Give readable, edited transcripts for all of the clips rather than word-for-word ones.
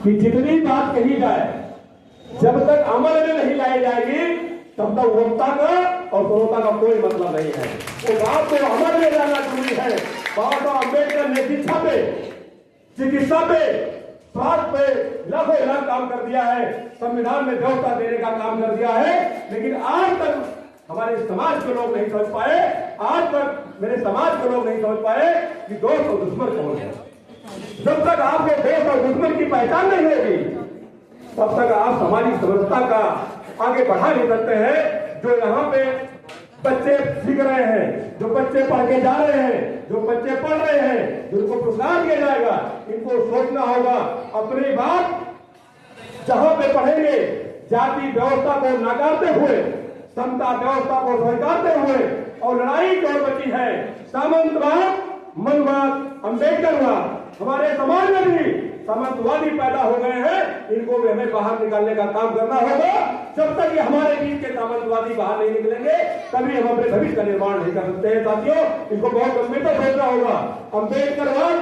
कि जितनी बात कही जाए जब तक अमल में नहीं लाई जाएगी तब तक वक्ता का और श्रोता का कोई मतलब नहीं है। वो बात को अमल में लाना जरूरी है। बाबा साहब अम्बेडकर ने शिक्षा पे, चिकित्सा पे, स्वास्थ्य पे लाखों लाख काम कर दिया है, संविधान में व्यवस्था देने का काम कर दिया है, लेकिन आज तक हमारे समाज के लोग नहीं समझ पाए, आज तक मेरे समाज के लोग नहीं समझ पाए कि दोस्त और दुश्मन कौन है। जब तक आपको दोस्त और दुश्मन की पहचान नहीं होगी तब तक आप सामाजिक समरसता का आगे बढ़ा नहीं सकते हैं। जो यहाँ पे बच्चे सीख रहे हैं, जो बच्चे पढ़ के जा रहे हैं, जो बच्चे पढ़ रहे हैं, जिनको पुरस्कार दिया जाएगा, इनको सोचना होगा अपनी बात जहां पे पढ़ेंगे जाति व्यवस्था को नकारते हुए, समता व्यवस्था को स्वीकारते हुए, और लड़ाई जो बची है सामंतवाद, मनवाद, अम्बेडकरवाद, हमारे समाज में भी सामंतवादी पैदा हो गए हैं, इनको भी हमें बाहर निकालने का काम करना होगा। जब तक ये हमारे बीच के सामंतवादी बाहर नहीं निकलेंगे तभी हम अपने भविष्य का निर्माण नहीं कर सकते हैं। साथियों, इनको बहुत गंभीरता से सोचना होगा। अम्बेडकरवाद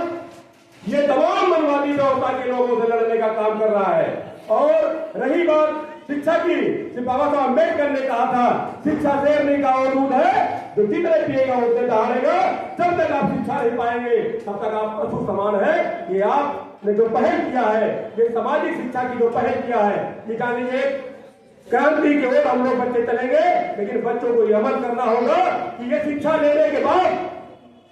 ये तमाम मनवादी व्यवस्था के लोगों से लड़ने का काम कर रहा है। और रही बात शिक्षा की, बाबा साहब अम्बेडकर ने कहा था शिक्षा शेरनी का और दूध है, जो जितने पिएगा उतने दहाड़ेगा। जब तक आप शिक्षा नहीं पाएंगे तब तक आप पशु समान है। ये आपने जो पहल किया है, ये सामाजिक शिक्षा की जो पहल किया है, ये जानिए क्रांति की ओर हम लोग बच्चे चलेंगे, लेकिन बच्चों को यह अमल करना होगा कि ये शिक्षा लेने के बाद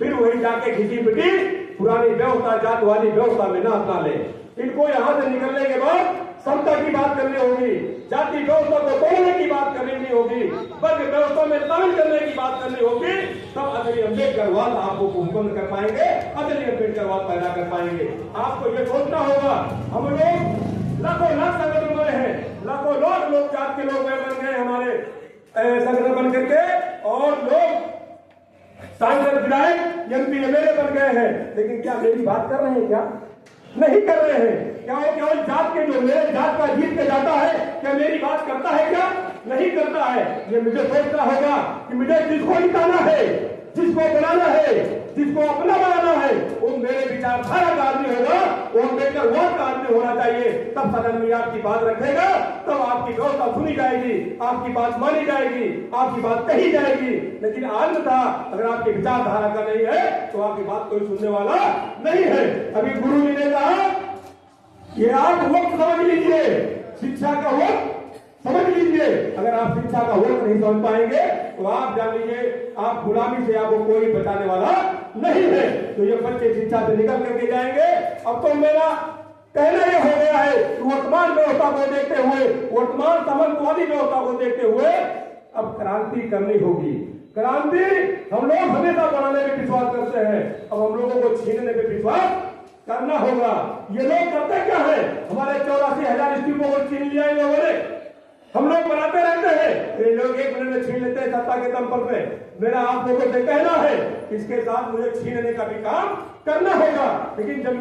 फिर वही जाके घिसी पिटी पुरानी व्यवस्था, जातवादी व्यवस्था में न अपना ले। इनको यहाँ से निकलने के बाद समता की बात करनी होगी, जाति व्यवस्था को तोड़ने की बात करनी होगी, वर्ग व्यवस्था में शामिल करने की बात करनी होगी। तब असली अम्बेडकरवाद आपको उत्पन्न कर पाएंगे, असली अम्बेडकरवाद पैदा कर पाएंगे। आपको ये सोचना होगा, हम लोग लाखों लाख संगठन बने हैं, लाखों लाख लोग जात के लोग बन गए हमारे संगठन बन करके, और लोग सांसद, विधायक, एमपी, एमएलए बन गए हैं, लेकिन क्या मेरी बात कर रहे हैं? क्या नहीं कर रहे हैं? क्या वो केवल जात के जो मेरे जात का जीत के जाता है, क्या मेरी बात करता है? क्या नहीं करता है? ये मुझे सोचना होगा कि मुझे जिसको जिताना है, जिसको बनाना है, जिसको अपना बनाना है, वो मेरे विचारधारा का आदमी होगा, वो अम्बेडकरवाद का आदमी होना चाहिए। तब सदन में आपकी बात रखेगा, तब आपकी व्यवस्था सुनी जाएगी, आपकी बात मानी जाएगी, आपकी बात कही जाएगी। लेकिन अन्यथा अगर आपकी विचारधारा का नहीं है तो आपकी बात कोई सुनने वाला नहीं है। अभी गुरु जी ने कहा ये आप वक्त समझ लीजिए, शिक्षा का वक्त समझ लीजिए। अगर आप शिक्षा का वक्त नहीं समझ पाएंगे तो आप जान लीजिए आप गुलामी से आपको कोई बचाने वाला नहीं है। तो ये बच्चे शिक्षा से निकल करके जाएंगे। अब तो मेरा कहना यह हो गया है कि वर्तमान व्यवस्था को देखते हुए, वर्तमान सामंतवादी व्यवस्था को देखते हुए अब क्रांति करनी होगी। क्रांति हम लोग हमेशा बनाने में विश्वास करते हैं, अब हम लोगों को छीनने में विश्वास करना होगा। ये लोग करते क्या है? हमारे 84,000 स्टीमों को छीन लिया इन लोगों ने। हम लोग बनाते रहते हैं, ये लोग 1 मिनट में छीन लेते हैं सत्ता के दम पर। मेरा आप लोगों से कहना है, इसके साथ मुझे छीनने का भी काम करना होगा। लेकिन जब